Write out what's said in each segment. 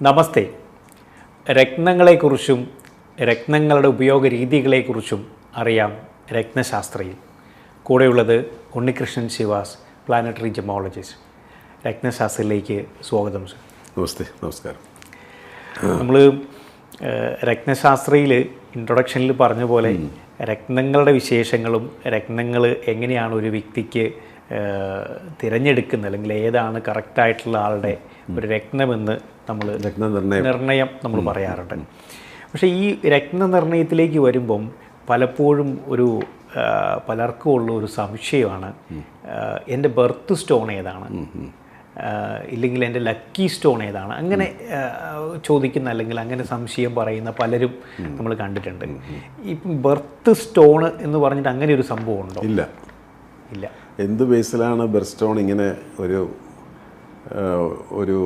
നമസ്തേ. രത്നങ്ങളെക്കുറിച്ചും രത്നങ്ങളുടെ ഉപയോഗ രീതികളെക്കുറിച്ചും അറിയാം രത്നശാസ്ത്രയിൽ. കൂടെയുള്ളത് ഉണ്ണികൃഷ്ണൻ ശിവാസ്, പ്ലാനറ്ററി ജെമോളജിസ്റ്റ്. രത്നശാസ്ത്രയിലേക്ക് സ്വാഗതം സർ. നമസ്തേ. നമസ്കാരം. നമ്മൾ രത്നശാസ്ത്രയിൽ ഇൻട്രൊഡക്ഷനിൽ പറഞ്ഞ പോലെ രത്നങ്ങളുടെ വിശേഷങ്ങളും രത്നങ്ങൾ എങ്ങനെയാണ് ഒരു വ്യക്തിക്ക് തിരഞ്ഞെടുക്കുന്നത്, അല്ലെങ്കിൽ ഏതാണ് കറക്റ്റായിട്ടുള്ള ആളുടെ ഒരു രത്നമെന്ന് നമ്മൾ നിർണയം നമ്മൾ പറയാറുണ്ട്. പക്ഷേ ഈ രത്നനിർണയത്തിലേക്ക് വരുമ്പം പലപ്പോഴും പലർക്കും ഉള്ള ഒരു സംശയമാണ്, എൻ്റെ ബർത്ത് സ്റ്റോൺ ഏതാണ്, ഇല്ലെങ്കിൽ എൻ്റെ ലക്കി സ്റ്റോൺ ഏതാണ്, അങ്ങനെ ചോദിക്കുന്ന അല്ലെങ്കിൽ അങ്ങനെ സംശയം പറയുന്ന പലരും നമ്മൾ കണ്ടിട്ടുണ്ട്. ഇപ്പം ബർത്ത് സ്റ്റോൺ എന്ന് പറഞ്ഞിട്ട് അങ്ങനെ ഒരു സംഭവം ഉണ്ടോ? ഇല്ല. ഇല്ല. എന്ത് ബേസിലാണ് ബർത്ത് സ്റ്റോൺ ഇങ്ങനെ ഒരു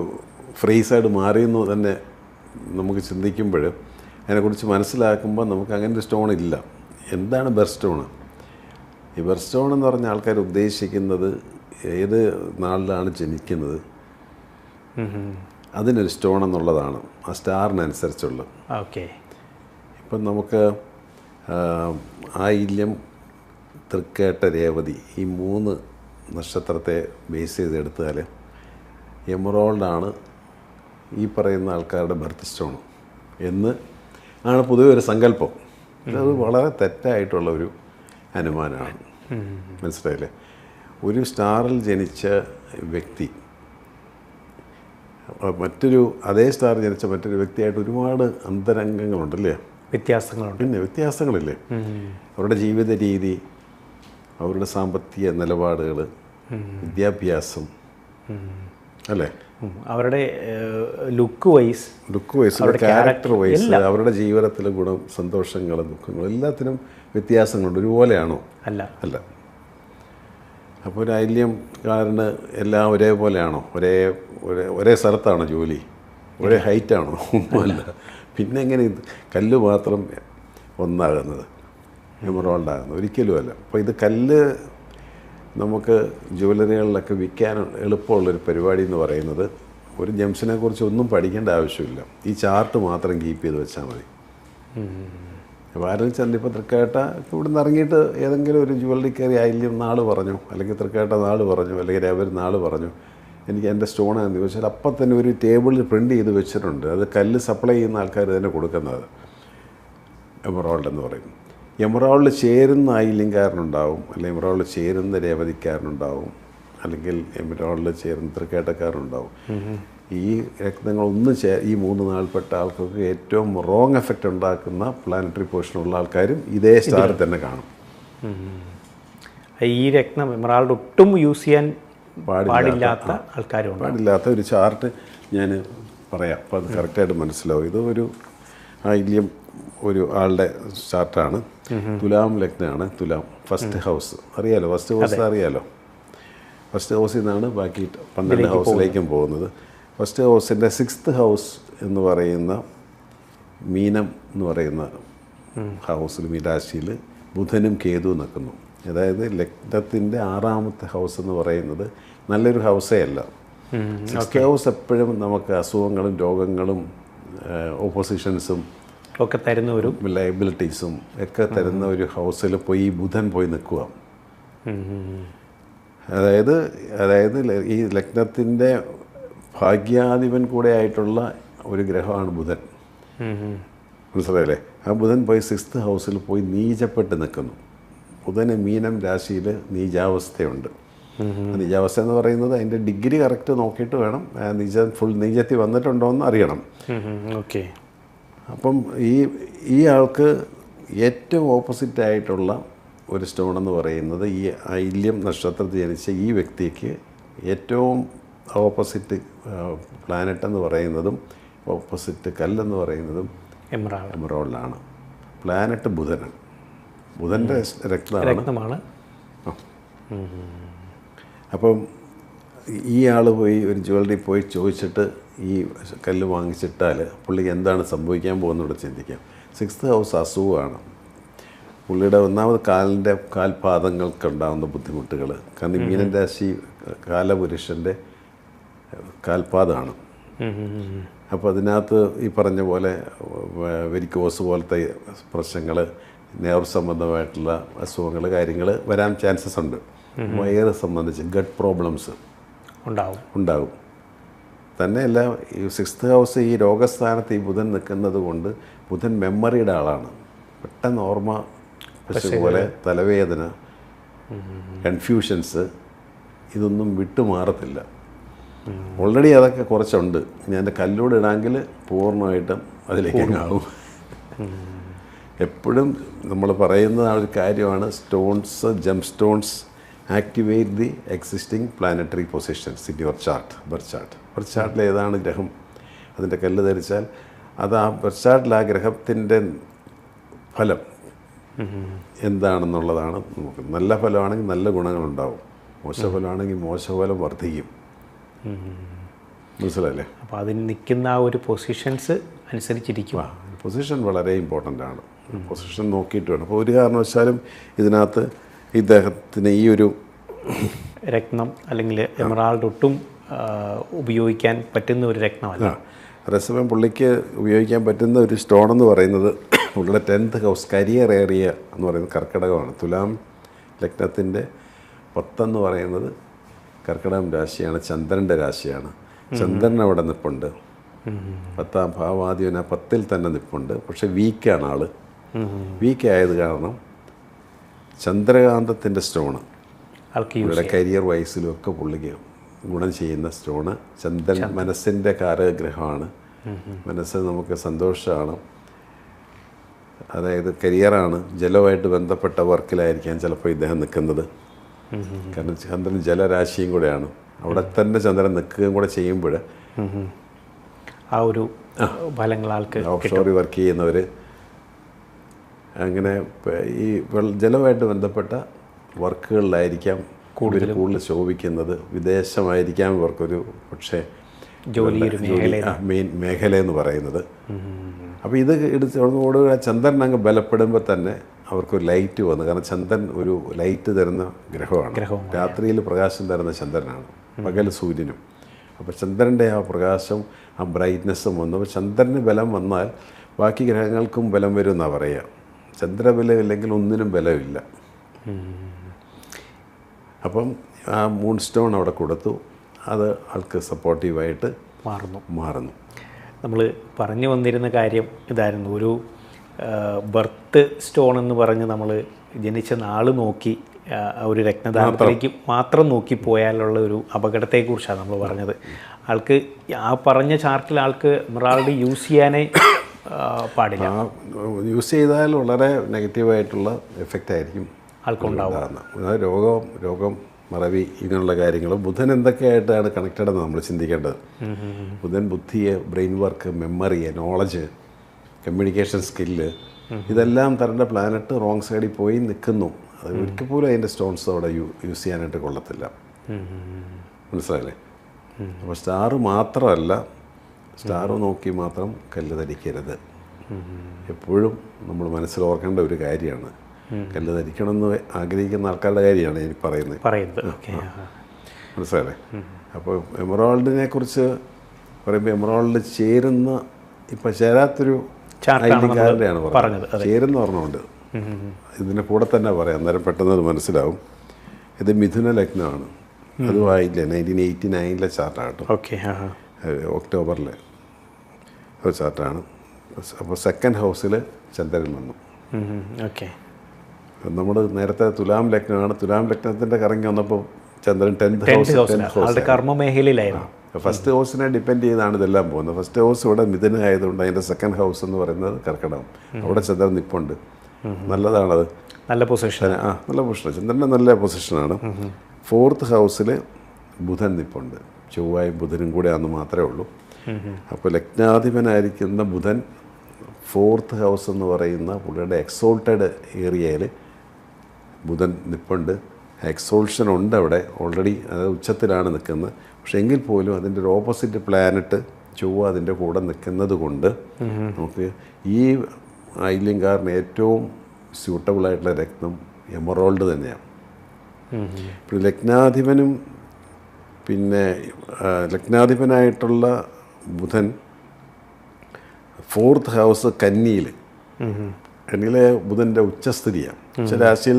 ഫ്രേസായിട്ട് മാറിയെന്ന് തന്നെ നമുക്ക് ചിന്തിക്കുമ്പോൾ, അതിനെക്കുറിച്ച് മനസ്സിലാക്കുമ്പോൾ നമുക്ക് അങ്ങനെ ഒരു സ്റ്റോൺ ഇല്ല. എന്താണ് ബർത്ത് സ്റ്റോൺ? ഈ ബർത്ത് സ്റ്റോൺ എന്ന് പറഞ്ഞ ആൾക്കാർ ഉദ്ദേശിക്കുന്നത് ഏത് നാളിലാണ് ജനിക്കുന്നത് അതിനൊരു സ്റ്റോൺ എന്നുള്ളതാണ്, ആ സ്റ്റാറിനനുസരിച്ചുള്ള. ഓക്കെ. ഇപ്പം നമുക്ക് ആയില്യം, തൃക്കേട്ട, രേവതി ഈ 3 നക്ഷത്രത്തെ ബേസ് ചെയ്തെടുത്താൽ എമറോൾഡാണ് ഈ പറയുന്ന ആൾക്കാരുടെ ബർത്ത് സ്റ്റോൺ എന്ന് ആണ് പൊതുവെ ഒരു സങ്കല്പം. അത് വളരെ തെറ്റായിട്ടുള്ള ഒരു അനുമാനമാണ്. മനസ്സിലായില്ലേ? ഒരു സ്റ്റാറിൽ ജനിച്ച വ്യക്തി അതേ സ്റ്റാറിൽ ജനിച്ച മറ്റൊരു വ്യക്തിയായിട്ട് ഒരുപാട് അന്തരംഗങ്ങളുണ്ടല്ലേ, വ്യത്യാസങ്ങളുണ്ട്. പിന്നെ വ്യത്യാസങ്ങളില്ലേ? അവരുടെ ജീവിത രീതി, അവരുടെ സാമ്പത്തിക നിലപാടുകൾ, വിദ്യാഭ്യാസം, അല്ലേ, അവരുടെ ലുക്ക് വൈസ്, അവരുടെ ക്യാരക്ടർ വൈസ്, അവരുടെ ജീവിതത്തിലെ ഗുണം, സന്തോഷങ്ങളും ദുഃഖങ്ങളും എല്ലാത്തിനും വ്യത്യാസങ്ങളുണ്ട്. ഒരുപോലെയാണോ? അല്ല. അപ്പോൾ ഒരു ആയില്യംകാരന് എല്ലാം ഒരേപോലെയാണോ? ഒരേ സ്ഥലത്താണോ ജോലി? ഒരേ ഹൈറ്റാണോ? ഒന്നുമല്ല. പിന്നെ എങ്ങനെ കല്ല് മാത്രം ഒന്നാകുന്നത്, എമറോൾഡാകുന്നത്? ഒരിക്കലുമല്ല. അപ്പോൾ ഇത് കല്ല് നമുക്ക് ജ്വല്ലറികളിലൊക്കെ വിൽക്കാൻ എളുപ്പമുള്ളൊരു പരിപാടി എന്ന് പറയുന്നത്, ഒരു ജംഷനെ കുറിച്ച് ഒന്നും പഠിക്കേണ്ട ആവശ്യമില്ല, ഈ ചാർട്ട് മാത്രം കീപ്പ് ചെയ്ത് വെച്ചാൽ മതി. അപ്പോൾ ആരും ചെന്നിപ്പോൾ തൃക്കേട്ട ഇവിടെ നിന്ന് ഇറങ്ങിയിട്ട് ഏതെങ്കിലും ഒരു ജ്വല്ലറി കയറി ആയില്യം നാൾ പറഞ്ഞു, അല്ലെങ്കിൽ തൃക്കേട്ട നാൾ പറഞ്ഞു, അല്ലെങ്കിൽ രേവതി നാൾ പറഞ്ഞു, എനിക്ക് എൻ്റെ സ്റ്റോണാണെന്ന് ചോദിച്ചാൽ അപ്പം തന്നെ ഒരു ടേബിളിൽ പ്രിൻ്റ് ചെയ്ത് വെച്ചിട്ടുണ്ട്. അത് കല്ല് സപ്ലൈ ചെയ്യുന്ന ആൾക്കാർ തന്നെ കൊടുക്കുന്നത് എമറോൾഡ് എന്ന് പറയും. എമറോൾഡ് ചേരുന്ന ആയില്യംകാരനുണ്ടാവും, അല്ലെങ്കിൽ എമറോൾഡ് ചേരുന്ന രേവതിക്കാരനുണ്ടാവും, അല്ലെങ്കിൽ എമറോൾഡ് ചേരുന്ന തൃക്കേട്ടക്കാരനുണ്ടാവും. ഈ രത്നങ്ങളൊന്നും ഈ 3 നാൾപ്പെട്ട ആൾക്കൊക്കെ ഏറ്റവും റോങ് എഫക്റ്റ് ഉണ്ടാക്കുന്ന പ്ലാനറ്ററി പോർഷനുള്ള ആൾക്കാരും ഇതേ സ്റ്റാറിൽ തന്നെ കാണും. ഈ രത്നം എമറാൾഡ് ഒട്ടും യൂസ് ചെയ്യാൻ പാടില്ലാത്ത ആൾക്കാരുണ്ട്. പാടില്ലാത്ത ഒരു ചാർട്ട് ഞാൻ പറയാം, അപ്പോൾ അത് കറക്റ്റായിട്ട് മനസ്സിലാവും. ഇത് ഒരു ആയില്യം ഒരു ആളുടെ ചാർട്ടാണ്. തുലാം ലഗ്നമാണ്. തുലാം ഫസ്റ്റ് ഹൗസ് അറിയാലോ, ഫസ്റ്റ് ഹൗസ് അറിയാലോ. ഫസ്റ്റ് ഹൗസിൽ നിന്നാണ് ബാക്കി 12 ഹൗസിലേക്കും പോകുന്നത്. ഫസ്റ്റ് ഹൗസിൻ്റെ 6th ഹൗസ് എന്ന് പറയുന്ന മീനം എന്ന് പറയുന്ന ഹൗസിൽ, മീനരാശിയിൽ ബുധനും കേതുവും നിൽക്കുന്നു. അതായത് ലഗ്നത്തിൻ്റെ 6ാമത്തെ ഹൗസ് എന്ന് പറയുന്നത് നല്ലൊരു ഹൗസേ അല്ല. 6th ഹൗസ് എപ്പോഴും നമുക്ക് അസുഖങ്ങളും രോഗങ്ങളും ഓപ്പോസിഷൻസും ഒക്കെ തരുന്ന ഒരു ലയബിലിറ്റീസും ഒക്കെ തരുന്ന ഒരു ഹൗസിൽ പോയി ബുധൻ പോയി നിൽക്കുക. അതായത് ഈ ലഗ്നത്തിൻ്റെ ഭാഗ്യാധിപൻ കൂടെ ആയിട്ടുള്ള ഒരു ഗ്രഹമാണ് ബുധൻ. മനസ്സിലായില്ലേ? ആ ബുധൻ പോയി 6th ഹൗസിൽ പോയി നീചപ്പെട്ട് നിൽക്കുന്നു. ബുധന് മീനം രാശിയിൽ നീചാവസ്ഥയുണ്ട്. നീചാവസ്ഥ എന്ന് പറയുന്നത് അതിൻ്റെ ഡിഗ്രി കറക്റ്റ് നോക്കിയിട്ട് വേണം, ഫുൾ നീചത്തിൽ വന്നിട്ടുണ്ടോ എന്ന് അറിയണം. ഓക്കെ. അപ്പം ഈ ആൾക്ക് ഏറ്റവും ഓപ്പോസിറ്റായിട്ടുള്ള ഒരു സ്റ്റോൺ എന്ന് പറയുന്നത്, ഈ ആയില്യം നക്ഷത്രത്തിൽ ജനിച്ച ഈ വ്യക്തിക്ക് ഏറ്റവും ഓപ്പോസിറ്റ് പ്ലാനറ്റ് എന്ന് പറയുന്നതും ഓപ്പോസിറ്റ് കല്ലെന്ന് പറയുന്നതും എമറോൾഡാണ്. പ്ലാനറ്റ് ബുധനാണ്. ബുധൻ്റെ രത്നമാണ്. അപ്പം ഈ ആൾ പോയി ഒരു ജ്വല്ലറി പോയി ചോദിച്ചിട്ട് ഈ കല്ല് വാങ്ങിച്ചിട്ടാൽ പുള്ളിക്ക് എന്താണ് സംഭവിക്കാൻ പോകുന്നതോടെ ചിന്തിക്കാം. 6th ഹൗസ് അസുഖമാണ്. പുള്ളിയുടെ ഒന്നാമത് കാൽപാദങ്ങൾക്കുണ്ടാകുന്ന ബുദ്ധിമുട്ടുകൾ. കാരണം മീനൻ രാശി കാലപുരുഷൻ്റെ കാൽപാദമാണ്. അപ്പോൾ അതിനകത്ത് ഈ പറഞ്ഞ പോലെ വെരിക്കോസ് പോലത്തെ പ്രശ്നങ്ങൾ, നെർവ് സംബന്ധമായിട്ടുള്ള അസുഖങ്ങൾ, കാര്യങ്ങൾ വരാൻ ചാൻസസ് ഉണ്ട്. വയറ് സംബന്ധിച്ച് ഗട്ട് പ്രോബ്ലംസ് ഉണ്ടാകും. തന്നെയല്ല, ഈ 6th ഹൗസ് ഈ രോഗസ്ഥാനത്ത് ഈ ബുധൻ നിൽക്കുന്നത് കൊണ്ട് ബുധൻ മെമ്മറിയുടെ ആളാണ്. പെട്ടെന്ന് ഓർമ്മ പോലെ തലവേദന, കൺഫ്യൂഷൻസ്, ഇതൊന്നും വിട്ടുമാറത്തില്ല. ഓൾറെഡി അതൊക്കെ കുറച്ചുണ്ട്. ഞാൻ എൻ്റെ കല്ലൂടെ ഇടാമെങ്കിൽ പൂർണ്ണമായിട്ടും അതിലേക്ക് ആവും. എപ്പോഴും നമ്മൾ പറയുന്ന ആ ഒരു കാര്യമാണ്, സ്റ്റോൺസ്, ജം stones activate the existing planetary positions in your chart, birth chart. Birth ചാർട്ടിൽ ഏതാണ് ഗ്രഹം, അതിൻ്റെ കല്ല് ധരിച്ചാൽ അത് ആ ബർത്ത് ചാർട്ടിൽ ആ ഗ്രഹത്തിൻ്റെ ഫലം എന്താണെന്നുള്ളതാണ് നമുക്ക്. നല്ല ഫലമാണെങ്കിൽ നല്ല ഗുണങ്ങളുണ്ടാവും, മോശഫലമാണെങ്കിൽ മോശഫലം വർദ്ധിക്കും. മനസ്സിലല്ലേ? അപ്പോൾ അതിന് നിൽക്കുന്ന ആ ഒരു പൊസിഷൻസ് അനുസരിച്ചിരിക്കുക. പൊസിഷൻ വളരെ ഇമ്പോർട്ടൻ്റ് ആണ്. പൊസിഷൻ നോക്കിയിട്ട് വേണം. അപ്പോൾ ഒരു കാരണവശാലും ഇതിനകത്ത് ഇദ്ദേഹത്തിന് ഈ ഒരു രത്നം അല്ലെങ്കിൽ എമറാൾഡ് ഒട്ടും ഉപയോഗിക്കാൻ പറ്റുന്ന ഒരു രത്നമല്ല. അതേസമയം പുള്ളിക്ക് ഉപയോഗിക്കാൻ പറ്റുന്ന ഒരു സ്റ്റോൺ എന്ന് പറയുന്നത് പുള്ളിയുടെ 10th ഹൗസ്, കരിയർ ഏരിയ എന്ന് പറയുന്നത് കർക്കിടകമാണ്. തുലാം ലഗ്നത്തിൻ്റെ 10 എന്ന് പറയുന്നത് കർക്കിടകം രാശിയാണ്, ചന്ദ്രൻ്റെ രാശിയാണ്. ചന്ദ്രൻ അവിടെ നിൽപ്പുണ്ട്, 10ാം ഭാവാധിപന 10ൽ തന്നെ നിൽപ്പുണ്ട്. പക്ഷെ വീക്കാണ് ആള്. വീക്കായത് കാരണം ചന്ദ്രകാന്തത്തിൻ്റെ സ്റ്റോണ് പുള്ളിയുടെ കരിയർ വൈസിലും ഒക്കെ പുള്ളിക്ക് ഗുണം ചെയ്യുന്ന സ്റ്റോണ്. ചന്ദ്രൻ മനസ്സിൻ്റെ കാരഗ്രഹമാണ്. മനസ്സ് നമുക്ക് സന്തോഷമാണ്, അതായത് കരിയറാണ്. ജലവുമായിട്ട് ബന്ധപ്പെട്ട വർക്കിലായിരിക്കാം ചിലപ്പോൾ ഇദ്ദേഹം നിൽക്കുന്നത്. കാരണം ചന്ദ്രൻ ജലരാശിയും കൂടെയാണ്. അവിടെ തന്നെ ചന്ദ്രൻ നിൽക്കുകയും കൂടെ ചെയ്യുമ്പോൾ ആ ഒരു ഫലങ്ങൾ ആൾക്ക് ഓഫ് ഷോറി വർക്ക് ചെയ്യുന്നവർ അങ്ങനെ ഈ ജലവുമായിട്ട് ബന്ധപ്പെട്ട വർക്കുകളിലായിരിക്കാം കൂടുതൽ ശോഭിക്കുന്നത്. വിദേശമായിരിക്കാം ഇവർക്കൊരു പക്ഷേ മെയിൻ മേഖല എന്ന് പറയുന്നത്. അപ്പോൾ ഇത് എടുത്തോടുകൂടി ചന്ദ്രൻ അങ്ങ് ബലപ്പെടുമ്പോൾ തന്നെ അവർക്കൊരു ലൈറ്റ് വന്നു. കാരണം ചന്ദ്രൻ ഒരു ലൈറ്റ് തരുന്ന ഗ്രഹമാണ്. രാത്രിയിൽ പ്രകാശം തരുന്ന ചന്ദ്രനാണ്, പകൽ സൂര്യനും. അപ്പോൾ ചന്ദ്രൻ്റെ ആ പ്രകാശം, ആ ബ്രൈറ്റ്നെസ്സും വന്നു. അപ്പോൾ ചന്ദ്രന് ബലം വന്നാൽ ബാക്കി ഗ്രഹങ്ങൾക്കും ബലം വരും എന്നാണ് പറയുക. ചന്ദ്രബലം ഇല്ലെങ്കിൽ ഒന്നിനും ബലമില്ല. അപ്പം ആ മൂൺ സ്റ്റോൺ അവിടെ കൊടുത്തു, അത് ആൾക്ക് സപ്പോർട്ടീവായിട്ട് മാറുന്നു. നമ്മൾ പറഞ്ഞു വന്നിരുന്ന കാര്യം ഇതായിരുന്നു. ഒരു ബർത്ത് സ്റ്റോൺ എന്ന് പറഞ്ഞ് നമ്മൾ ജനിച്ച നാൾ നോക്കി ഒരു രത്നദാനത്തിലേക്ക് മാത്രം നോക്കി പോയാലുള്ള ഒരു അപകടത്തെക്കുറിച്ചാണ് നമ്മൾ പറഞ്ഞത്. ആൾക്ക് ആ പറഞ്ഞ ചാർട്ടിൽ ആൾക്ക് എമറാൾഡ് യൂസ് ചെയ്യാനേ പാടില്ല. യൂസ് ചെയ്താൽ വളരെ നെഗറ്റീവായിട്ടുള്ള എഫക്റ്റ് ആയിരിക്കും ആൾക്കുണ്ടാവുക. രോഗം, മറവി, ഇങ്ങനെയുള്ള കാര്യങ്ങൾ. ബുധൻ എന്തൊക്കെയായിട്ടാണ് കണക്റ്റഡ് എന്ന് നമ്മൾ ചിന്തിക്കേണ്ടത്. ബുധൻ ബുദ്ധിയെ, brain work, memory, knowledge, communication skill, ഇതെല്ലാം തരേണ്ട പ്ലാനറ്റ് റോങ് സൈഡിൽ പോയി നിൽക്കുന്നു. അത് ഒരിക്കൽ പോലും അതിൻ്റെ സ്റ്റോൺസ് അവിടെ യൂസ് ചെയ്യാനായിട്ട് കൊള്ളത്തില്ല. മനസ്സിലായില്ലേ? അപ്പോൾ സ്റ്റാറ് മാത്രമല്ല, സ്റ്റാർ നോക്കി മാത്രം കല്ല് ധരിക്കരുത്. എപ്പോഴും നമ്മൾ മനസ്സിൽ ഓർക്കേണ്ട ഒരു കാര്യമാണ്. കല്ല് ധരിക്കണമെന്ന് ആഗ്രഹിക്കുന്ന ആൾക്കാരുടെ കാര്യമാണ് എനിക്ക് പറയുന്നത്. മനസ്സിലായില്ലേ? അപ്പോൾ എമറാൾഡിനെ കുറിച്ച് പറയുമ്പോൾ എമറാൾഡ് ചേരുന്ന, ഇപ്പം ചേരാത്തൊരു ഐഡിക്കാരുടെയാണ് പറഞ്ഞത്. ചേരുന്ന പറഞ്ഞുകൊണ്ട് ഇതിൻ്റെ കൂടെ തന്നെ പറയാം, അന്നേരം പെട്ടെന്ന് അത് മനസ്സിലാവും. ഇത് മിഥുന ലഗ്നമാണ്. അതുമായില്ല 1989 ചാർട്ടാണ് കേട്ടോ. ഒക്ടോബറിലെ ഒരു ചാർട്ടാണ്. അപ്പോൾ 2nd ഹൗസിൽ ചന്ദ്രൻ വന്നു. നമ്മൾ നേരത്തെ തുലാം ലഗ്നമാണ്. തുലാം ലഗ്നത്തിൻ്റെ കറങ്ങി വന്നപ്പോൾ ചന്ദ്രൻ 10th ഹൗസ് കർമ്മമേഖലയിലായിരുന്നു. ഫസ്റ്റ് ഹൗസിനെ ഡിപ്പെൻഡ് ചെയ്താണ് ഇതെല്ലാം പോകുന്നത്. ഫസ്റ്റ് ഹൗസ് ഇവിടെ മിഥുന ആയതുകൊണ്ട് അതിൻ്റെ 2nd ഹൗസ് എന്ന് പറയുന്നത് കർക്കിടകം. അവിടെ ചന്ദ്രൻ നിൽപ്പുണ്ട്. നല്ലതാണത്, നല്ല പൊസിഷൻ. നല്ല പൊസിഷൻ, ചന്ദ്രൻ്റെ നല്ല പൊസിഷനാണ്. 4th ഹൗസിൽ ബുധൻ നിൽപ്പുണ്ട്. ചൊവ്വായും ബുധനും കൂടെ ആണെന്ന് മാത്രമേ ഉള്ളൂ. അപ്പോൾ ലഗ്നാധിപനായിരിക്കുന്ന ബുധൻ 4th ഹൗസ് എന്ന് പറയുന്ന പുള്ളിയുടെ എക്സോൾട്ടഡ് ഏരിയയിൽ ബുധൻ നിൽപ്പുണ്ട്. എക്സോൾഷൻ ഉണ്ട് അവിടെ ഓൾറെഡി, അത് ഉച്ചത്തിലാണ് നിൽക്കുന്നത്. പക്ഷെ എങ്കിൽ പോലും അതിൻ്റെ ഒരു ഓപ്പോസിറ്റ് പ്ലാനറ്റ് ചൊവ്വ അതിൻ്റെ കൂടെ നിൽക്കുന്നത് കൊണ്ട് നമുക്ക് ഈ ഐല്യങ്കാരന് ഏറ്റവും സ്യൂട്ടബിളായിട്ടുള്ള രത്നം എമറാൾഡ് തന്നെയാണ്. ഇപ്പോൾ ലഗ്നാധിപനും പിന്നെ ലഗ്നാധിപനായിട്ടുള്ള ബുധൻ 4th ഹൗസ് കന്നിയിൽ, കന്നിയിലെ ബുധൻ്റെ ഉച്ചസ്ഥിതിയാണ്. രാശിയിൽ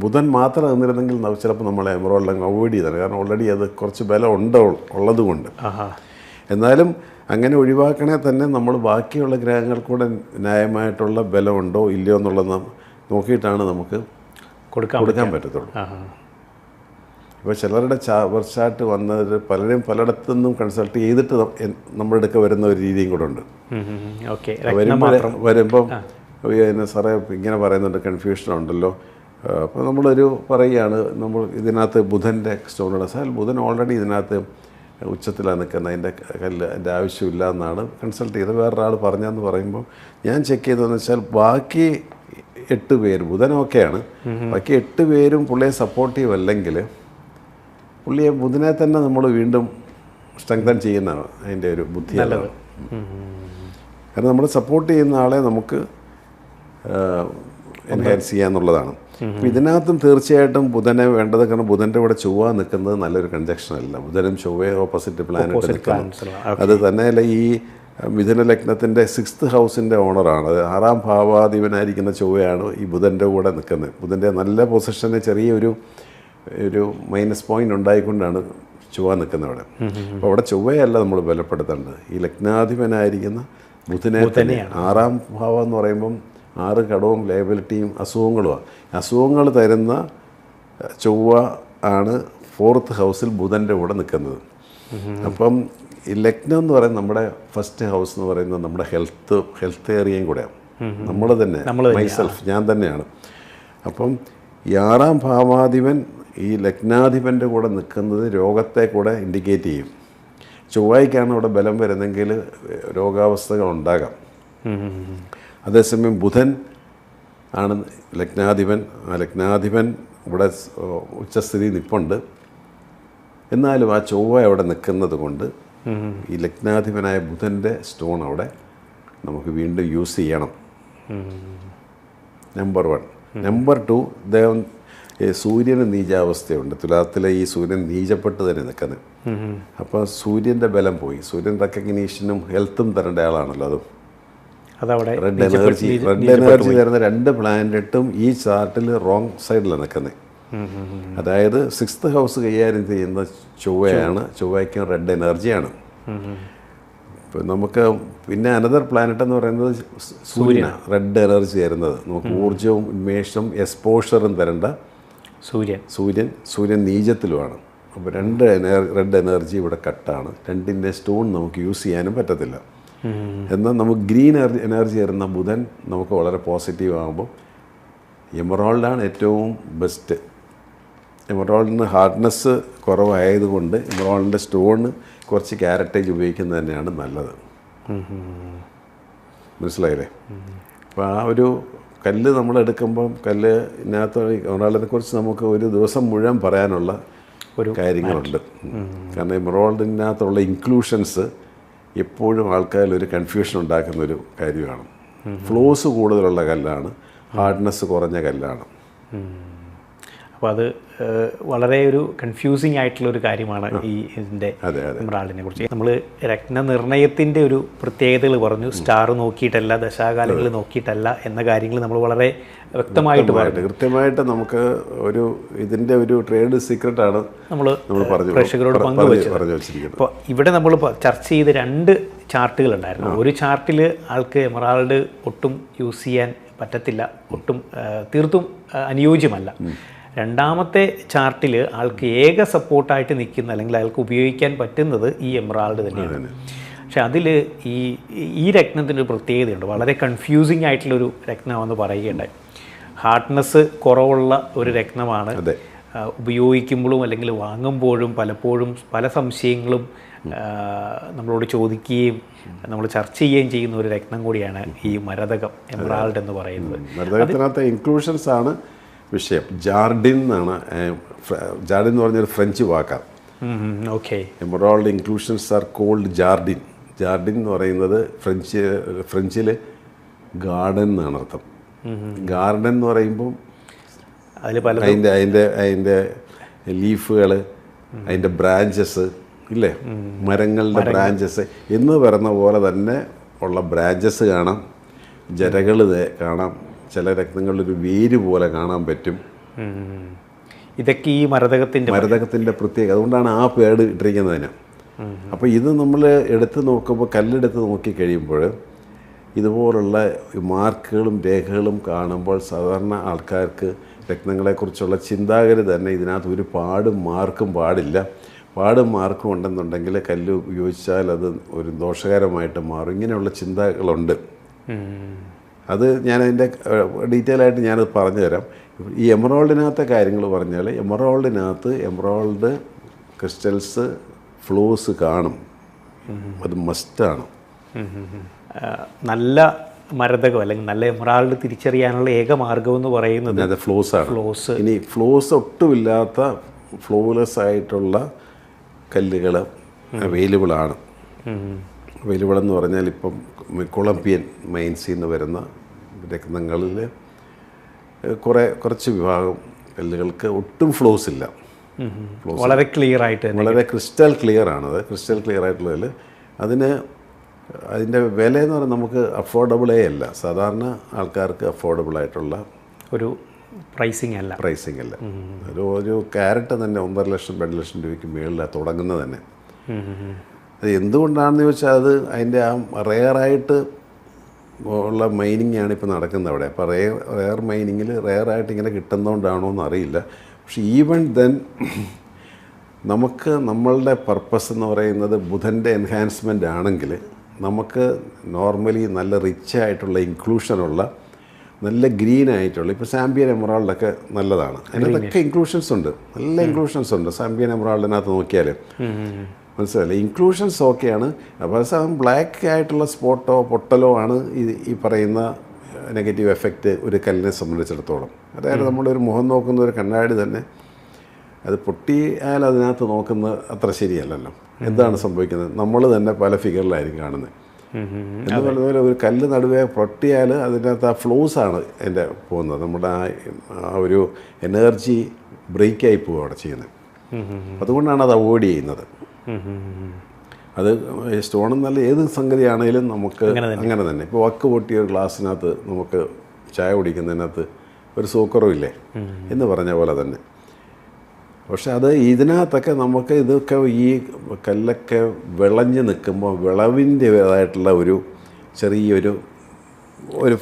ബുധൻ മാത്രം നിന്നിരുന്നെങ്കിൽ ചിലപ്പോൾ നമ്മളെ എമറോൾഡ് അങ്ങ് അവോയ്ഡ് ചെയ്താണ്. കാരണം ഓൾറെഡി അത് കുറച്ച് ബലം ഉള്ളത് കൊണ്ട്. എന്നാലും അങ്ങനെ ഒഴിവാക്കണേ തന്നെ നമ്മൾ ബാക്കിയുള്ള ഗ്രഹങ്ങൾക്കൂടെ ന്യായമായിട്ടുള്ള ബലമുണ്ടോ ഇല്ലയോ എന്നുള്ളത് നോക്കിയിട്ടാണ് നമുക്ക് കൊടുക്കാൻ പറ്റത്തുള്ളൂ. ഇപ്പോൾ ചിലരുടെ ചാർട്ട് വന്നത് പലരും പലയിടത്തുനിന്നും കൺസൾട്ട് ചെയ്തിട്ട് നമ്മുടെ അടുക്ക വരുന്ന ഒരു രീതിയും കൂടെ ഉണ്ട്. വരുമ്പം സാറേ ഇങ്ങനെ പറയുന്നുണ്ട്, കൺഫ്യൂഷൻ ഉണ്ടല്ലോ. അപ്പോൾ നമ്മളൊരു പറയുകയാണ്, നമ്മൾ ഇതിനകത്ത് ബുധൻ്റെ സ്റ്റോണുള്ള സാർ ബുധൻ ഓൾറെഡി ഇതിനകത്ത് ഉച്ചത്തിലാണ് നിൽക്കുന്നത്, അതിൻ്റെ ആവശ്യമില്ല എന്നാണ് കൺസൾട്ട് ചെയ്ത് വേറൊരാൾ പറഞ്ഞതെന്ന് പറയുമ്പോൾ ഞാൻ ചെക്ക് ചെയ്തതെന്ന് വെച്ചാൽ ബാക്കി 8 പേര് ബുധൻ ഓക്കെയാണ്, ബാക്കി 8 പേരും പുള്ളിയെ സപ്പോർട്ടീവ് അല്ലെങ്കിൽ പുള്ളിയെ ബുധനെ തന്നെ നമ്മൾ വീണ്ടും സ്ട്രെങ്തൻ ചെയ്യുന്നതാണ് അതിൻ്റെ ഒരു ബുദ്ധി. കാരണം നമ്മൾ സപ്പോർട്ട് ചെയ്യുന്ന ആളെ നമുക്ക് എൻഹാൻസ് ചെയ്യാന്നുള്ളതാണ്. അപ്പോൾ ഇതിനകത്തും തീർച്ചയായിട്ടും ബുധനെ വേണ്ടത്. കാരണം ബുധൻ്റെ കൂടെ ചൊവ്വ നിൽക്കുന്നത് നല്ലൊരു കൺജക്ഷൻ അല്ല. ബുധനും ചൊവ്വയും ഓപ്പോസിറ്റ് പ്ലാനറ്റ് നിൽക്കുന്നത്. അത് തന്നെയല്ല, ഈ മിഥുന ലഗ്നത്തിൻ്റെ 6th ഹൗസിൻ്റെ ഓണറാണ്. അത് 6ാം ഭാവാധിപനായിരിക്കുന്ന ചൊവ്വയാണ് ഈ ബുധൻ്റെ കൂടെ നിൽക്കുന്നത്. ബുധൻ്റെ നല്ല പൊസിഷന് ചെറിയൊരു മൈനസ് പോയിൻ്റ് ഉണ്ടായിക്കൊണ്ടാണ് ചൊവ്വ നിൽക്കുന്നത് അവിടെ. അപ്പോൾ അവിടെ ചൊവ്വയല്ല നമ്മൾ ബലപ്പെടുത്തേണ്ടത്, ഈ ലഗ്നാധിപനായിരിക്കുന്ന ബുധനെ തന്നെയാണ്. 6ാം ഭാവം എന്ന് പറയുമ്പം 6 കടവും ലയബിലിറ്റിയും അസുഖങ്ങളുമാണ്. അസുഖങ്ങൾ തരുന്ന ചൊവ്വ ആണ് 4th ഹൗസിൽ ബുധൻ്റെ കൂടെ നിൽക്കുന്നത്. അപ്പം ഈ ലഗ്നം എന്ന് പറയുന്നത് നമ്മുടെ ഫസ്റ്റ് ഹൗസ് എന്ന് പറയുന്നത് നമ്മുടെ ഹെൽത്ത് ഏരിയയും കൂടെയാണ്. നമ്മൾ തന്നെ, മൈസെൽഫ്, ഞാൻ തന്നെയാണ്. അപ്പം ഈ 6ാം ഭാവാധിപൻ ഈ ലഗ്നാധിപൻ്റെ കൂടെ നിൽക്കുന്നത് രോഗത്തെ കൂടെ ഇൻഡിക്കേറ്റ് ചെയ്യും. ചൊവ്വായ്ക്കാണ് ഇവിടെ ബലം വരുന്നെങ്കിൽ രോഗാവസ്ഥകൾ ഉണ്ടാകാം. അതേസമയം ബുധൻ ആണ് ലഗ്നാധിപൻ. ആ ലഗ്നാധിപൻ ഇവിടെ ഉച്ചസ്ഥിതി നിൽപ്പുണ്ട്. എന്നാലും ആ ചൊവ്വ അവിടെ നിൽക്കുന്നത് കൊണ്ട് ഈ ലഗ്നാധിപനായ ബുധൻ്റെ സ്റ്റോൺ അവിടെ നമുക്ക് വീണ്ടും യൂസ് ചെയ്യണം. നമ്പർ 1. നമ്പർ 2, അദ്ദേഹം സൂര്യന് നീചാവസ്ഥയുണ്ട്. തുലാത്തിലെ ഈ സൂര്യൻ നീചപ്പെട്ട് തന്നെ നിൽക്കുന്നത്. അപ്പോൾ സൂര്യൻ്റെ ബലം പോയി. സൂര്യൻ റെക്കഗ്നീഷനും ഹെൽത്തും തരേണ്ട ആളാണല്ലോ. അതും റെഡ് എനർജി തരുന്ന 2 പ്ലാനറ്റും ഈ ചാർട്ടിൽ റോങ് സൈഡിലാണ് നിൽക്കുന്നത്. അതായത് 6th ഹൗസ് കൈകാര്യം ചെയ്യുന്ന ചൊവ്വയ്ക്കും റെഡ് എനർജിയാണ്. ഇപ്പം നമുക്ക് പിന്നെ അനദർ പ്ലാനറ്റ് എന്ന് പറയുന്നത് സൂര്യനാണ്, റെഡ് എനർജി തരുന്നത്. നമുക്ക് ഊർജ്ജവും ഉന്മേഷവും എക്സ്പോഷറും തരേണ്ട സൂര്യൻ നീചത്തിലുമാണ്. അപ്പോൾ 2 റെഡ് എനർജി ഇവിടെ കട്ടാണ്. 2ൻ്റെ സ്റ്റോൺ നമുക്ക് യൂസ് ചെയ്യാനും പറ്റത്തില്ല. എന്നാൽ നമുക്ക് ഗ്രീൻ എനർജി തരുന്ന ബുധൻ നമുക്ക് വളരെ പോസിറ്റീവ് ആകുമ്പോൾ എമറോൾഡാണ് ഏറ്റവും ബെസ്റ്റ്. എമറോൾഡിന് ഹാർഡ്നെസ് കുറവായതുകൊണ്ട് എമറോൾഡിൻ്റെ സ്റ്റോണ് കുറച്ച് ക്യാരറ്റേജ് ഉപയോഗിക്കുന്നത് തന്നെയാണ് നല്ലത്. മനസ്സിലായില്ലേ? അപ്പോൾ ആ ഒരു കല്ല് നമ്മൾ എടുക്കുമ്പം കല്ലിനകത്ത് എമറോൾഡിനെ കുറിച്ച് നമുക്ക് ഒരു ദിവസം മുഴുവൻ പറയാനുള്ള ഒരു കാര്യങ്ങളുണ്ട്. കാരണം എമറോൾഡിനകത്തുള്ള ഇൻക്ലൂഷൻസ് എപ്പോഴും ആൾക്കാരിൽ ഒരു കൺഫ്യൂഷൻ ഉണ്ടാക്കുന്നൊരു കാര്യമാണ്. ഫ്ലോസ് കൂടുതലുള്ള കല്ലാണ്, ഹാർഡ്നെസ് കുറഞ്ഞ കല്ലാണ്. അപ്പോൾ അത് വളരെ ഒരു കൺഫ്യൂസിങ് ആയിട്ടുള്ളൊരു കാര്യമാണ് ഈ ഇതിൻ്റെ എമറാൾഡിനെ കുറിച്ച്. നമ്മൾ രത്നനിർണയത്തിൻ്റെ ഒരു പ്രത്യേകതകൾ പറഞ്ഞു. സ്റ്റാർ നോക്കിയിട്ടല്ല, ദശാകാലങ്ങൾ നോക്കിയിട്ടല്ല എന്ന കാര്യങ്ങൾ നമ്മൾ വളരെ വ്യക്തമായിട്ട് കൃത്യമായിട്ട് നമുക്ക് ഇതിൻ്റെ ഒരു ട്രേഡ് സീക്രട്ടാണ് നമ്മൾ പ്രേക്ഷകരോട് പങ്കുവച്ചത്. അപ്പോൾ ഇവിടെ നമ്മൾ ചർച്ച ചെയ്ത 2 ചാർട്ടുകളുണ്ടായിരുന്നു. ഒരു ചാർട്ടിൽ ആൾക്ക് എമറാൾഡ് ഒട്ടും യൂസ് ചെയ്യാൻ പറ്റത്തില്ല, തീർത്തും അനുയോജ്യമല്ല. രണ്ടാമത്തെ ചാർട്ടിൽ ആൾക്ക് ഏക സപ്പോർട്ടായിട്ട് നിൽക്കുന്ന, അല്ലെങ്കിൽ അയാൾക്ക് ഉപയോഗിക്കാൻ പറ്റുന്നത് ഈ എമറാൾഡ് തന്നെയാണ്. പക്ഷെ അതിൽ ഈ രത്നത്തിൻ്റെ പ്രത്യേകതയുണ്ട്. വളരെ കൺഫ്യൂസിങ് ആയിട്ടുള്ളൊരു രത്നമാണെന്ന് പറയുകയുണ്ടായി. ഹാർഡ്നെസ് കുറവുള്ള ഒരു രത്നമാണ്. ഉപയോഗിക്കുമ്പോഴും അല്ലെങ്കിൽ വാങ്ങുമ്പോഴും പലപ്പോഴും പല സംശയങ്ങളും നമ്മളോട് ചോദിക്കുകയും നമ്മൾ ചർച്ച ചെയ്യുകയും ചെയ്യുന്ന ഒരു രത്നം കൂടിയാണ് ഈ മരതകം, എമറാൾഡ് എന്ന് പറയുന്നത്. മരതകത്തിനകത്തെ ഇൻക്ലൂഷൻസ് ആണ് വിഷയം. ജാർഡിൻ എന്നാണ്, ജാർഡിൻ എന്ന് പറഞ്ഞൊരു ഫ്രഞ്ച് വാക്കാണ്. Okay. Emerald inclusions are called jardin. ജാർഡിൻ എന്ന് പറയുന്നത് ഫ്രഞ്ചിൽ ഗാർഡൻ എന്നാണ് അർത്ഥം. ഗാർഡൻ എന്ന് പറയുമ്പോൾ അതിൻ്റെ ലീഫുകൾ, അതിൻ്റെ ബ്രാഞ്ചസ് ഇല്ലേ, മരങ്ങളുടെ ബ്രാഞ്ചസ് എന്ന് പറയുന്ന പോലെ തന്നെ ഉള്ള ബ്രാഞ്ചസ് കാണാം, ജരകൾ കാണാം, ചില രക്തങ്ങളിലൊരു വേര് പോലെ കാണാൻ പറ്റും. ഇതൊക്കെ ഈ മരതകത്തിൻ്റെ പ്രത്യേകത. അതുകൊണ്ടാണ് ആ പേട് ഇട്ടിരിക്കുന്നതിന്. അപ്പോൾ ഇത് നമ്മൾ എടുത്ത് നോക്കുമ്പോൾ, കല്ലെടുത്ത് നോക്കിക്കഴിയുമ്പോൾ ഇതുപോലുള്ള മാർക്കുകളും രേഖകളും കാണുമ്പോൾ സാധാരണ ആൾക്കാർക്ക് രത്നങ്ങളെക്കുറിച്ചുള്ള ചിന്താഗതി തന്നെ ഇതിനകത്ത് ഒരു പാടും മാർക്കും പാടില്ല. പാടും മാർക്കും ഉണ്ടെന്നുണ്ടെങ്കിൽ കല്ല് ഉപയോഗിച്ചാൽ അത് ഒരു ദോഷകരമായിട്ട് മാറും. ഇങ്ങനെയുള്ള ചിന്തകളുണ്ട്. അത് ഞാനതിൻ്റെ ഡീറ്റെയിൽ ആയിട്ട് ഞാനത് പറഞ്ഞു തരാം. ഈ എമറോൾഡിനകത്തെ കാര്യങ്ങൾ പറഞ്ഞാൽ, എമറോൾഡ് ക്രിസ്റ്റൽസ് ഫ്ലോസ് കാണും, അത് മസ്റ്റാണ്. നല്ല മരതകം അല്ലെങ്കിൽ നല്ല എമറാൾഡ് തിരിച്ചറിയാനുള്ള ഏക മാർഗം എന്ന് പറയുന്നത് അത് ഫ്ലോസാണ്. ഇനി ഫ്ലോസ് ഒട്ടുമില്ലാത്ത ഫ്ലോലെസ് ആയിട്ടുള്ള കല്ലുകൾ അവൈലബിളാണ്. അവൈലബിൾ എന്ന് പറഞ്ഞാൽ ഇപ്പം കൊളംബിയൻ മൈൻസിൽ നിന്ന് വരുന്ന രത്നങ്ങളിൽ കുറച്ച് വിഭാഗം കല്ലുകൾക്ക് ഒട്ടും ഫ്ലോസ് ഇല്ല. വളരെ ക്ലിയർ ആയിട്ട്, വളരെ ക്രിസ്റ്റൽ ക്ലിയർ ആണത്. ക്രിസ്റ്റൽ ക്ലിയർ ആയിട്ടുള്ളതിൽ അതിൻ്റെ വില എന്ന് പറഞ്ഞാൽ നമുക്ക് അഫോർഡബിളേ അല്ല. സാധാരണ ആൾക്കാർക്ക് അഫോർഡബിൾ ആയിട്ടുള്ള ഒരു പ്രൈസിങ് അല്ല. ഒരു ക്യാരറ്റ് തന്നെ 1.5 ലക്ഷം 2 ലക്ഷം രൂപയ്ക്ക് മുകളിലാണ് തുടങ്ങുന്നത് തന്നെ. അത് എന്തുകൊണ്ടാണെന്ന് ചോദിച്ചാൽ അത് അതിൻ്റെ ആ റെയറായിട്ട് ഉള്ള മൈനിങ് ആണ് ഇപ്പോൾ നടക്കുന്നത് അവിടെ. അപ്പോൾ റെയർ മൈനിങ്ങിൽ റെയറായിട്ട് ഇങ്ങനെ കിട്ടുന്നതുകൊണ്ടാണോ എന്ന് അറിയില്ല. പക്ഷെ ഈവൻ ദെൻ നമുക്ക് നമ്മളുടെ പർപ്പസ് എന്ന് പറയുന്നത് ബുധൻ്റെ എൻഹാൻസ്മെൻ്റ് ആണെങ്കിൽ നമുക്ക് നോർമലി നല്ല റിച്ച് ആയിട്ടുള്ള ഇൻക്ലൂഷനുള്ള നല്ല ഗ്രീൻ ആയിട്ടുള്ള, ഇപ്പോൾ സാമ്പിയൻ എമറാൾഡൊക്കെ നല്ലതാണ്. അതിനകത്തൊക്കെ ഇൻക്ലൂഷൻസ് ഉണ്ട്, നല്ല ഇൻക്ലൂഷൻസ് ഉണ്ട്. സാമ്പിയൻ എമറാൾഡിനകത്ത് നോക്കിയാൽ മനസ്സിലായില്ലേ, ഇൻക്ലൂഷൻസ് ഓക്കെയാണ്. അപ്പോൾ ബ്ലാക്ക് ആയിട്ടുള്ള സ്പോട്ടോ പൊട്ടലോ ആണ് ഈ പറയുന്ന നെഗറ്റീവ് എഫക്റ്റ് ഒരു കല്ലിനെ സംബന്ധിച്ചിടത്തോളം. അതായത് നമ്മളൊരു മുഖം നോക്കുന്ന ഒരു കണ്ണാടി തന്നെ അത് പൊട്ടിയാൽ അതിനകത്ത് നോക്കുന്നത് അത്ര ശരിയല്ലല്ലോ. എന്താണ് സംഭവിക്കുന്നത്? നമ്മൾ തന്നെ പല ഫിഗറിലായിരിക്കും കാണുന്നത്. എന്ന് പറഞ്ഞതുപോലെ ഒരു കല്ല് നടുവേ പൊട്ടിയാൽ അതിനകത്ത് ആ ഫ്ലോസാണ് അതിൻ്റെ പോകുന്നത്. നമ്മുടെ ആ ഒരു എനർജി ബ്രേക്കായി പോവുക അവിടെ ചെയ്യുന്നത്. അതുകൊണ്ടാണ് അത് അവോയ്ഡ് ചെയ്യുന്നത്. അത് സ്റ്റോൺ എന്നല്ല ഏത് സംഗതിയാണെങ്കിലും നമുക്ക് അങ്ങനെ തന്നെ. ഇപ്പോൾ വക്ക് പൊട്ടിയ ഒരു ഗ്ലാസ്സിനകത്ത് നമുക്ക് ചായ കുടിക്കുന്നതിനകത്ത് ഒരു സൂക്കറുമില്ലേ എന്ന് പറഞ്ഞ പോലെ തന്നെ. പക്ഷെ അത് ഇതിനകത്തൊക്കെ നമുക്ക് ഇതൊക്കെ ഈ കല്ലൊക്കെ വിളഞ്ഞ് നിൽക്കുമ്പോൾ വിളവിൻ്റേതായിട്ടുള്ള ഒരു ചെറിയൊരു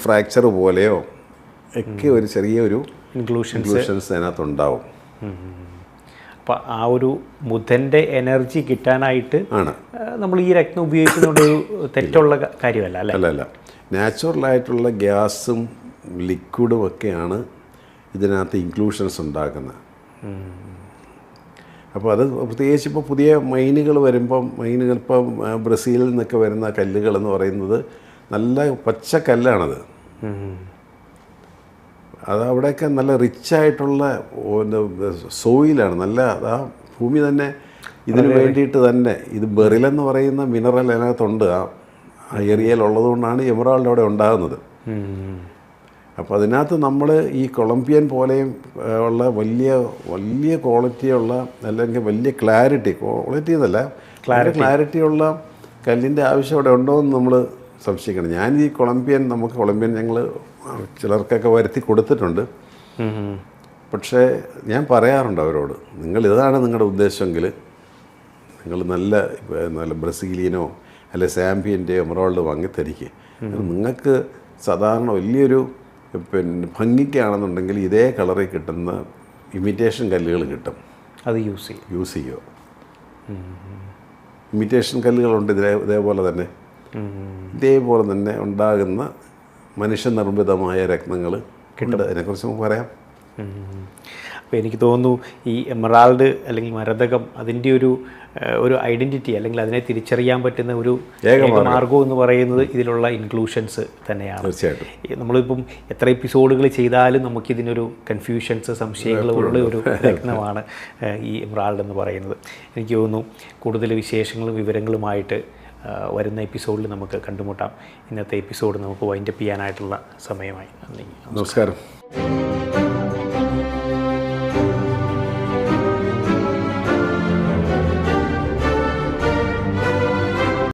ഫ്രാക്ചർ പോലെയോ ഒക്കെ ഒരു ചെറിയൊരു ഇൻക്ലൂഷൻസ് അതിനകത്തുണ്ടാവും. അപ്പം ആ ഒരു ബുധൻ്റെ എനർജി കിട്ടാനായിട്ട് ആണ് നമ്മൾ ഈ രത്നം ഉപയോഗിക്കുന്നതുകൊണ്ട് തെറ്റുള്ള കാര്യമല്ല അല്ല. നാച്ചുറലായിട്ടുള്ള ഗ്യാസും ലിക്വിഡും ഒക്കെയാണ് ഇതിനകത്ത് ഇൻക്ലൂഷൻസ് ഉണ്ടാക്കുന്നത്. അപ്പോൾ അത് പ്രത്യേകിച്ച് ഇപ്പോൾ പുതിയ മൈനുകൾ വരുമ്പം ഇപ്പം ബ്രസീലിൽ നിന്നൊക്കെ വരുന്ന കല്ലുകൾ എന്ന് പറയുന്നത് നല്ല പച്ച കല്ലാണത്. അത് അവിടെയൊക്കെ നല്ല റിച്ചായിട്ടുള്ള സോയിലാണ്. നല്ല ആ ഭൂമി തന്നെ ഇതിന് വേണ്ടിയിട്ട് തന്നെ ഇത് ബെറിലെന്ന് പറയുന്ന മിനറൽ അതിനകത്തുണ്ട്. ആ ഏരിയയിലുള്ളത് കൊണ്ടാണ് എമറാൾഡ് അവിടെ ഉണ്ടാകുന്നത്. അപ്പോൾ അതിനകത്ത് നമ്മൾ ഈ കൊളംബിയൻ പോലെയും ഉള്ള വലിയ ക്വാളിറ്റിയുള്ള അല്ലെങ്കിൽ വലിയ ക്ലാരിറ്റി എന്നല്ല ക്ലാരിറ്റിയുള്ള കല്ലിൻ്റെ ആവശ്യം അവിടെ ഉണ്ടോ എന്ന് നമ്മൾ സംശയിക്കണം. ഞാൻ ഈ കൊളംബിയൻ ഞങ്ങൾ ചിലർക്കൊക്കെ വരുത്തി കൊടുത്തിട്ടുണ്ട്. പക്ഷേ ഞാൻ പറയാറുണ്ട് അവരോട്, നിങ്ങൾ ഇതാണ് നിങ്ങളുടെ ഉദ്ദേശമെങ്കിൽ നിങ്ങൾ നല്ല ബ്രസീലിയനോ അല്ലെ സാമ്പിയൻ്റെ എമറാൾഡ് വാങ്ങിത്തരിക്കുക. നിങ്ങൾക്ക് സാധാരണ വലിയൊരു ഭംഗിക്കാണെന്നുണ്ടെങ്കിൽ ഇതേ കളറിൽ കിട്ടുന്ന ഇമിറ്റേഷൻ കല്ലുകൾ കിട്ടും, അത് യൂസ് ചെയ്യുക. ഇമിറ്റേഷൻ കല്ലുകളുണ്ട് ഇതേപോലെ തന്നെ ഉണ്ടാകുന്ന മനുഷ്യനിർമ്മിതമായ രത്നങ്ങൾ കിട്ടും. അതിനെക്കുറിച്ച് നമുക്ക് പറയാം. അപ്പോൾ എനിക്ക് തോന്നുന്നു ഈ എമറാൾഡ് അല്ലെങ്കിൽ മരതകം അതിൻ്റെ ഒരു ഐഡൻറ്റിറ്റി അല്ലെങ്കിൽ അതിനെ തിരിച്ചറിയാൻ പറ്റുന്ന ഒരു മാർഗം എന്ന് പറയുന്നത് ഇതിലുള്ള ഇൻക്ലൂഷൻസ് തന്നെയാണ്. തീർച്ചയായിട്ടും നമ്മളിപ്പം എത്ര എപ്പിസോഡുകൾ ചെയ്താലും നമുക്കിതിനൊരു കൺഫ്യൂഷൻസ് സംശയങ്ങളുള്ള ഒരു രത്നമാണ് ഈ എമറാൾഡ് എന്ന് പറയുന്നത്. എനിക്ക് തോന്നുന്നു കൂടുതൽ വിശേഷങ്ങളും വിവരങ്ങളുമായിട്ട് വരുന്ന എപ്പിസോഡിൽ നമുക്ക് കണ്ടുമുട്ടാം. ഇന്നത്തെ എപ്പിസോഡ് നമുക്ക് വൈൻഡപ്പ് ചെയ്യാനായിട്ടുള്ള സമയമായി. നമസ്കാരം.